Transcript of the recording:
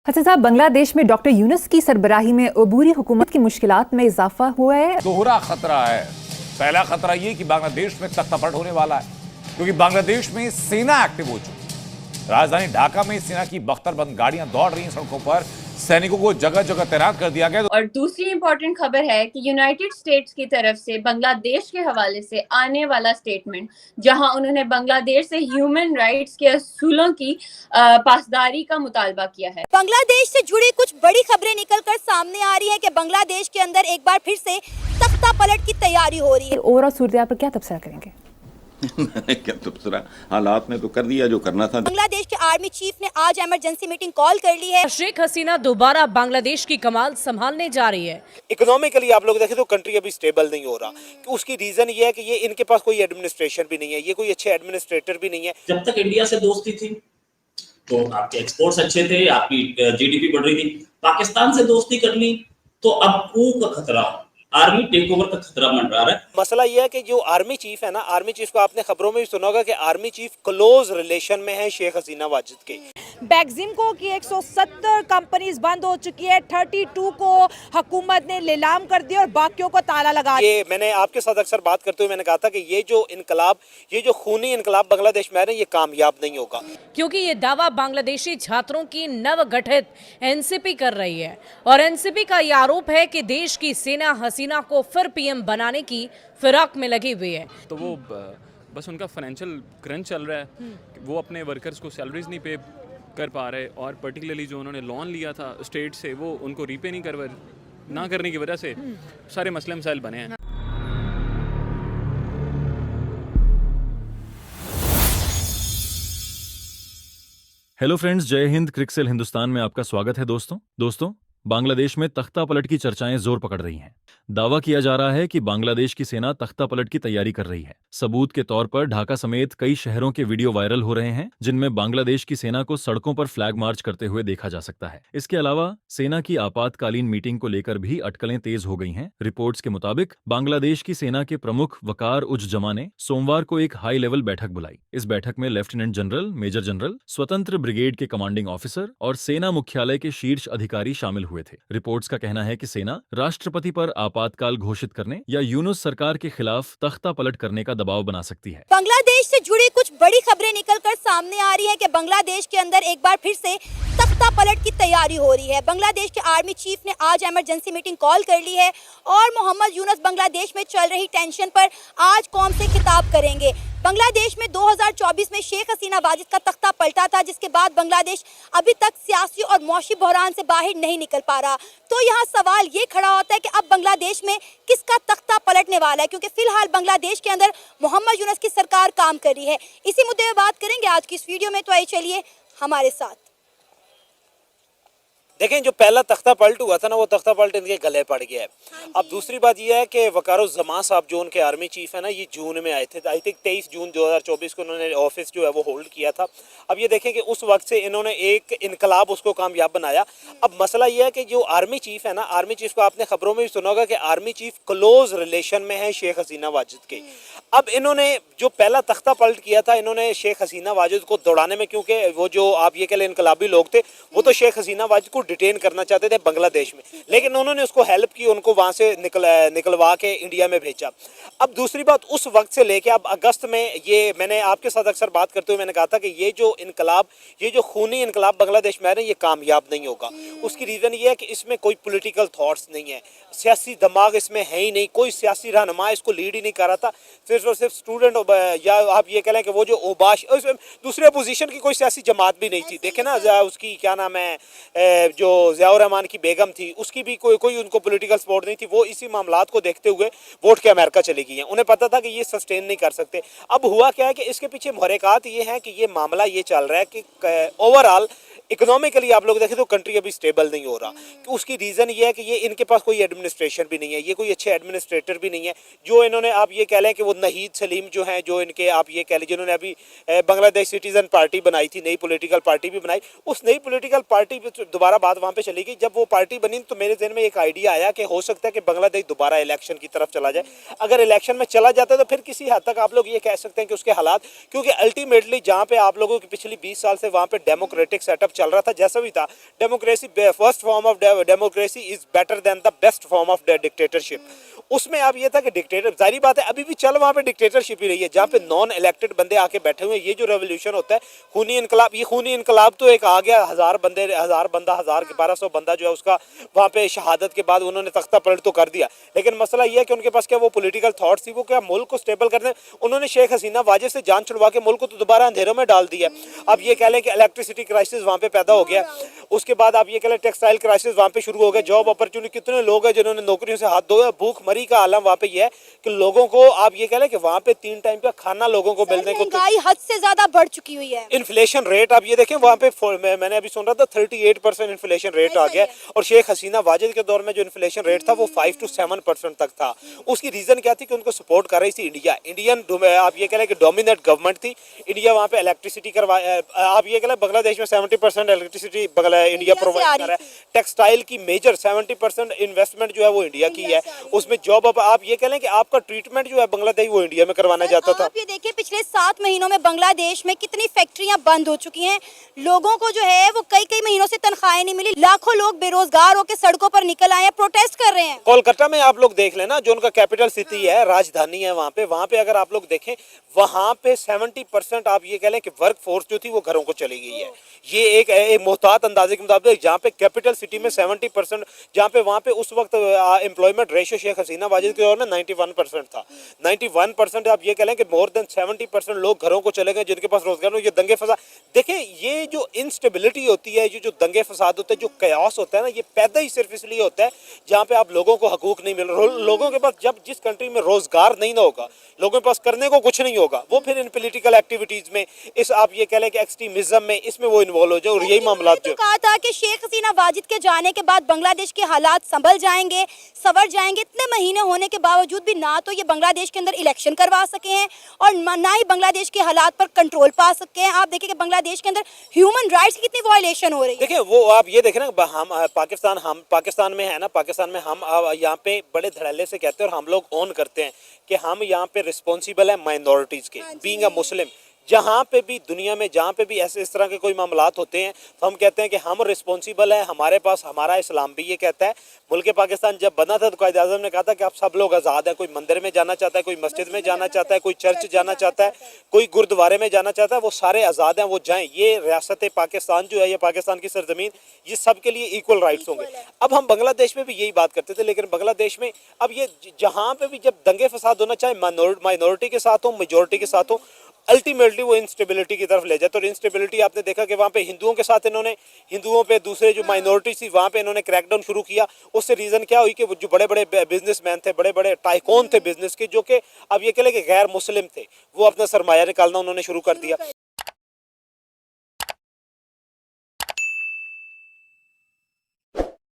अच्छा साहब, बांग्लादेश में डॉक्टर यूनुस की सरबराही में अबूरी हुकूमत की मुश्किलात में इजाफा हुआ है। दोहरा खतरा है। पहला खतरा ये कि बांग्लादेश में तख्तापलट होने वाला है, क्योंकि बांग्लादेश में सेना एक्टिव हो चुकी है। राजधानी ढाका में सेना की बख्तरबंद गाड़ियां दौड़ रही हैं सड़कों पर, सैनिकों को जगह जगह तैनात कर दिया गया। और दूसरी इंपॉर्टेंट खबर है कि यूनाइटेड स्टेट्स की तरफ से बांग्लादेश के हवाले से आने वाला स्टेटमेंट, जहां उन्होंने बांग्लादेश से ह्यूमन राइट्स के असूलों की पासदारी का मुतालबा किया है। बांग्लादेश से जुड़ी कुछ बड़ी खबरें निकलकर सामने आ रही है कि बांग्लादेश के अंदर एक बार फिर से तख्ता पलट की तैयारी हो रही है। ओवरऑल सूरत पर क्या तबसरा करेंगे? क्या तबसरा, हालात में तो कर दिया जो करना था। बांग्लादेश के आर्मी चीफ ने आज इमरजेंसी मीटिंग कॉल कर ली है। शेख हसीना दोबारा बांग्लादेश की कमान संभालने जा रही है। इकोनॉमिकली आप लोग देखें तो कंट्री अभी स्टेबल नहीं हो रहा। उसकी रीजन ये है कि ये इनके पास कोई एडमिनिस्ट्रेशन भी नहीं है, ये कोई अच्छे एडमिनिस्ट्रेटर भी नहीं है। जब तक इंडिया से दोस्ती थी तो आपके एक्सपोर्ट्स अच्छे थे, आपकी जीडीपी बढ़ रही थी। पाकिस्तान से दोस्ती कर ली तो अब कू का खतरा, आर्मी टेक ओवर का खतरा मंडरा रहा है। मसला यह है कि जो आर्मी चीफ है ना, आर्मी चीफ को आपने खबरों में भी सुना होगा कि आर्मी चीफ क्लोज रिलेशन में है शेख हसीना वाजिद के। बैक्सिमको की 170 कंपनीज बंद हो चुकी है, 32 को हुकूमत ने नीलाम कर दिया और बाकियों को ताला लगा दिया। ये मैंने आपके साथ अक्सर बात करते हुए मैंने कहा था कि ये जो इनकलाब, ये जो खूनी इनकलाब बांग्लादेश में है, ये कामयाब नहीं होगा, क्योंकि ये दावा बांग्लादेशी छात्रों की नवगठित एनसीपी कर रही है और एनसीपी का ये आरोप है कि देश की सेना हसीना को फिर पीएम बनाने की फिराक में लगी हुई है। तो वो बस उनका फाइनेंशियल क्रंच चल रहा है, वो अपने वर्कर्स को सैलरीज नहीं पे कर पा रहे और पर्टिकुलरली जो उन्होंने लोन लिया था स्टेट से वो उनको रीपे नहीं ना करने की वजह से सारे मसले मसाइल बने हैं। हेलो फ्रेंड्स, जय हिंद। क्रिकसेल हिंदुस्तान में आपका स्वागत है। दोस्तों बांग्लादेश में तख्ता पलट की चर्चाएं जोर पकड़ रही हैं। दावा किया जा रहा है कि बांग्लादेश की सेना तख्ता पलट की तैयारी कर रही है। सबूत के तौर पर ढाका समेत कई शहरों के वीडियो वायरल हो रहे हैं, जिनमें बांग्लादेश की सेना को सड़कों पर फ्लैग मार्च करते हुए देखा जा सकता है। इसके अलावा सेना की आपातकालीन मीटिंग को लेकर भी अटकलें तेज हो गई हैं। रिपोर्ट्स के मुताबिक बांग्लादेश की सेना के प्रमुख वकार उज जमा ने सोमवार को एक हाई लेवल बैठक बुलाई। इस बैठक में लेफ्टिनेंट जनरल, मेजर जनरल, स्वतंत्र ब्रिगेड के कमांडिंग ऑफिसर और सेना मुख्यालय के शीर्ष अधिकारी शामिल हुए थे। रिपोर्ट्स का कहना है कि सेना राष्ट्रपति पर आपातकाल घोषित करने या यूनुस सरकार के खिलाफ तख्ता पलट करने का दबाव बना सकती है। बांग्लादेश से जुड़ी कुछ बड़ी खबरें निकलकर सामने आ रही है कि बांग्लादेश के अंदर एक बार फिर से तख्ता पलट की तैयारी हो रही है। बांग्लादेश के आर्मी चीफ ने आज इमरजेंसी मीटिंग कॉल कर ली है और मोहम्मद यूनुस बांग्लादेश में चल रही टेंशन पर आज कौम से खिताब करेंगे। बांग्लादेश में 2024 में शेख हसीना वाजिद का तख्ता पलटा था, जिसके बाद बांग्लादेश अभी तक सियासी और मौशी बहरान से बाहर नहीं निकल पा रहा। तो यहाँ सवाल ये खड़ा होता है कि अब बांग्लादेश में किसका तख्ता पलटने वाला है, क्योंकि फिलहाल बांग्लादेश के अंदर मोहम्मद यूनुस की सरकार काम कर रही है। इसी मुद्दे पर बात करेंगे आज की इस वीडियो में, तो आइए चलिए हमारे साथ। देखें, जो पहला तख्ता पलट हुआ था ना, वो तख्ता पलट इनके गले पड़ गया है। अब दूसरी बात यह है कि वकारुज़्ज़मान साहब जो उनके आर्मी चीफ है ना, ये जून में आए थे। आई थिंक 23 जून 2024 को उन्होंने ऑफिस जो है वो होल्ड किया था। अब ये देखें कि उस वक्त से इन्होंने एक इनकलाब उसको कामयाब बनाया। अब मसला यह है कि जो आर्मी चीफ है ना, आर्मी चीफ को आपने खबरों में भी सुना होगा कि आर्मी चीफ क्लोज रिलेशन में है शेख हसीना वाजिद के। अब इन्होंने जो पहला तख्ता पलट किया था, इन्होंने शेख हसीना वाजिद को दौड़ाने में, क्योंकि वो जो आप ये कह लें इनकलाबी लोग थे, वो तो शेख हसीना वाजिद को डिटेन करना चाहते थे बांग्लादेश में, लेकिन उन्होंने उसको हेल्प की, उनको वहां से निकलवा के इंडिया में भेजा। अब दूसरी बात, उस वक्त से लेके अब अगस्त में, ये मैंने आपके साथ अक्सर बात करते हुए मैंने कहा था कि ये जो इनकलाब, ये जो खूनी इनकलाब बांग्लादेश में है ना, ये कामयाब नहीं होगा। उसकी रीज़न ये है कि इसमें कोई पॉलिटिकल थॉट्स नहीं है, सियासी दिमाग इसमें है ही नहीं, कोई सियासी रहनुमा इसको लीड ही नहीं कर रहा था। सिर्फ और सिर्फ स्टूडेंट, या आप ये कह लें कि वो जो ओबाश, दूसरे अपोजिशन की कोई सियासी जमात भी नहीं थी। देखे ना, उसकी क्या नाम है, जो ज़ियाउर रहमान की बेगम थी, उसकी भी कोई उनको पॉलिटिकल सपोर्ट नहीं थी। वो इसी मामलात को देखते हुए वोट के अमेरिका चली गई हैं। उन्हें पता था कि ये सस्टेन नहीं कर सकते। अब हुआ क्या है कि इसके पीछे मुहर्रिकात ये हैं कि ये मामला ये चल रहा है कि ओवरऑल इकोनॉमिकली आप लोग देखें तो कंट्री अभी स्टेबल नहीं हो रहा। कि उसकी रीज़न ये है कि ये इनके पास कोई एडमिनिस्ट्रेशन भी नहीं है, ये कोई अच्छे एडमिनिस्ट्रेटर भी नहीं है। जो इन्होंने, आप ये कह लें कि वो नहीद सलीम जो हैं, जो इनके आप ये कह लें, जिन्होंने अभी बांग्लादेश सिटीज़न पार्टी बनाई थी, नई पॉलिटिकल पार्टी भी बनाई, उस नई पॉलिटिकल पार्टी दोबारा बात वहाँ पर चली गई। जब वो पार्टी बनी तो मेरे जहन में एक आइडिया आया कि हो सकता है कि बांग्लादेश दोबारा इलेक्शन की तरफ चला जाए। अगर इलेक्शन में चला जाता है तो फिर किसी हद तक आप लोग ये कह सकते हैं कि उसके हालात, क्योंकि अल्टीमेटली जहाँ पे आप लोगों की पिछली 20 साल से वहाँ पे डेमोक्रेटिक सेटअप चल रहा था, जैसा भी था, democracy first form of democracy is better than the best form of dictatorship. उसमें अब ये था कि डिक्टेटर, जाहिर बात है अभी भी चल वहाँ पे डिक्टेटरशिप ही रही है, जहाँ पे नॉन इलेक्टेड बंदे आके बैठे हुए हैं। ये जो रेवोल्यूशन होता है खूनी इनकलाब, ये खूनी इनकलाब तो एक आ गया, 1200 बंदा जो है उसका वहाँ पे शहादत के बाद उन्होंने तख्ता पलट तो कर दिया, लेकिन मसला ये है कि उनके पास क्या वो पॉलिटिकल थॉट्स थी, वो क्या मुल्क को स्टेबल करने, उन्होंने शेख हसीना वाजिद से जान छुड़वा के मुल्क को तो दोबारा अंधेरों में डाल दिया। अब ये कह लें कि इलेक्ट्रिसिटी क्राइसिस वहाँ पे पैदा हो गया, उसके बाद आप ये कह लें टेक्सटाइल क्राइसिस वहाँ पे शुरू हो गया, जॉब अपॉर्चुनिटी, कितने लोग हैं जिन्होंने नौकरियों से हाथ धोया, भूख मरी का आलम वहाँ पे ये है कि लोगों को आप ये कह लें कि वहाँ पे 3 टाइम का खाना लोगों को मिलने को, महंगाई हद से ज्यादा बढ़ चुकी हुई है। इन्फ्लेशन रेट आप ये देखें वहाँ पे मैंने अभी सुन रहा था 38% इन्फ्लेशन रेट आ गया, और शेख हसीना वाजिद के दौर में जो इन्फ्लेशन रेट था वो 5 to 7% तक था। उसकी रीजन क्या थी कि उनको सपोर्ट कर रही थी इंडियन आप ये कह लें कि डोमिनेट गवर्नमेंट थी इंडिया। वहाँ पे इलेक्ट्रिसिटी आप ये कह लें बांग्लादेश में 70% इलेक्ट्रिसिटी इंडिया प्रोवाइड कर रहा है। टेक्सटाइल की मेजर 70% इन्वेस्टमेंट जो है वो इंडिया की है, उसमें जॉब आप ये कह लें कि आपका ट्रीटमेंट जो है बांग्लादेश वो इंडिया में करवाना जाता था। आप ये देखिए पिछले 7 महीनों में बांग्लादेश में कितनी फैक्ट्रियां बंद हो चुकी हैं, लोगों को जो है वो कई महीनों से तनख्वाहें नहीं मिली, लाखों लोग बेरोजगार होकर सड़कों पर निकल आए हैं, प्रोटेस्ट कर रहे हैं। कोलकाता में आप लोग देख लेना, जो उनका कैपिटल सिटी है, राजधानी है, वहाँ पे अगर आप लोग देखें वहाँ पे 70% आप ये कह लें कि वर्क फोर्स जो थी वो घरों को चली गई है। ये एक मोहतात अंदाजे के मुताबिक जहाँ पे कैपिटल सिटी में 70%, जहाँ पे वहाँ पे उस वक्त एम्प्लॉयमेंट रेशियो शेख हसीना वाजिद के दौर में 91% था। 91% आप ये कह लें कि मोर देन 70% लोग घरों को चले गए जिनके पास रोजगार हो। ये दंगे फसाद देखें, ये जो इंस्टेबिलिटी होती है, ये जो दंगे फसाद होते हैं, जो कयास होता है ना, ये पैदा ही सिर्फ इसलिए होता है जहाँ पे आप लोगों को हकूक नहीं मिल रहा। लोगों के पास जब जिस कंट्री में रोजगार नहीं ना होगा, लोगों के पास करने को कुछ नहीं होगा, वो फिर इन पॉलिटिकल एक्टिविटीज में, इस आप ये कह लें कि एक्सट्रीमिज्म में, इसमें वो इन्वॉल्व हो जाए। और यही मामला जो कहा था कि शेख हसीना वाजिद के जाने के बाद बांग्लादेश के हालात संभल जाएंगे, संवर जाएंगे। इतने महीने होने के बावजूद भी ना तो ये बांग्लादेश के अंदर इलेक्शन करवा सके हैं और ना ही बांग्लादेश के हालात पर कंट्रोल पा सके हैं। आप देखिए कि बांग्लादेश के अंदर ह्यूमन राइट्स की कितनी वायलेशन हो रही है। देखिए वो आप ये देखें ना, हम पाकिस्तान में है ना, पाकिस्तान में हम यहाँ पे बड़े धड़ल्ले से कहते हैं और हम लोग ऑन करते हैं कि हम यहाँ पे रिस्पॉन्सिबल है माइनॉरिटीज के, बीइंग अ मुस्लिम। जहाँ पे भी दुनिया में जहाँ पे भी ऐसे इस तरह के कोई मामलात होते हैं तो हम कहते हैं कि हम रिस्पॉन्सिबल है, हमारे पास हमारा इस्लाम भी ये कहता है। मुल्क पाकिस्तान जब बना था तो कायद आज़म ने कहा था कि आप सब लोग आज़ाद हैं, कोई मंदिर में जाना चाहता है, कोई मस्जिद में जाना चाहता है, कोई चर्च जाना चाहता है, कोई गुरुद्वारे में जाना चाहता है, वो सारे आज़ाद हैं, वो जाएँ। ये रियासत पाकिस्तान जो है, ये पाकिस्तान की सरजमीन, ये सब के लिए इक्वल राइट्स होंगे। अब हम बांग्लादेश में भी यही बात करते थे, लेकिन बांग्लादेश में अब ये जहाँ पे भी जब दंगे फसाद होना, चाहे माइनॉरिटी के साथ हो, मेजोरिटी के साथ हो, अल्टीमेटली वो इंस्टेबिलिटी की तरफ ले जाते। और इंस्टेबिलिटी आपने देखा कि वहाँ पे हिंदुओं के साथ इन्होंने, हिंदुओं पे दूसरे जो माइनॉरिटी थी वहाँ पे इन्होंने क्रैकडाउन शुरू किया। उससे रीज़न क्या हुई कि वो जो बड़े बड़े बिजनेसमैन थे, बड़े बड़े टाइकॉन थे बिजनेस के, जो कि अब ये कह लें कि गैर मुस्लिम थे, वो अपना सरमाया निकालना उन्होंने शुरू कर दिया।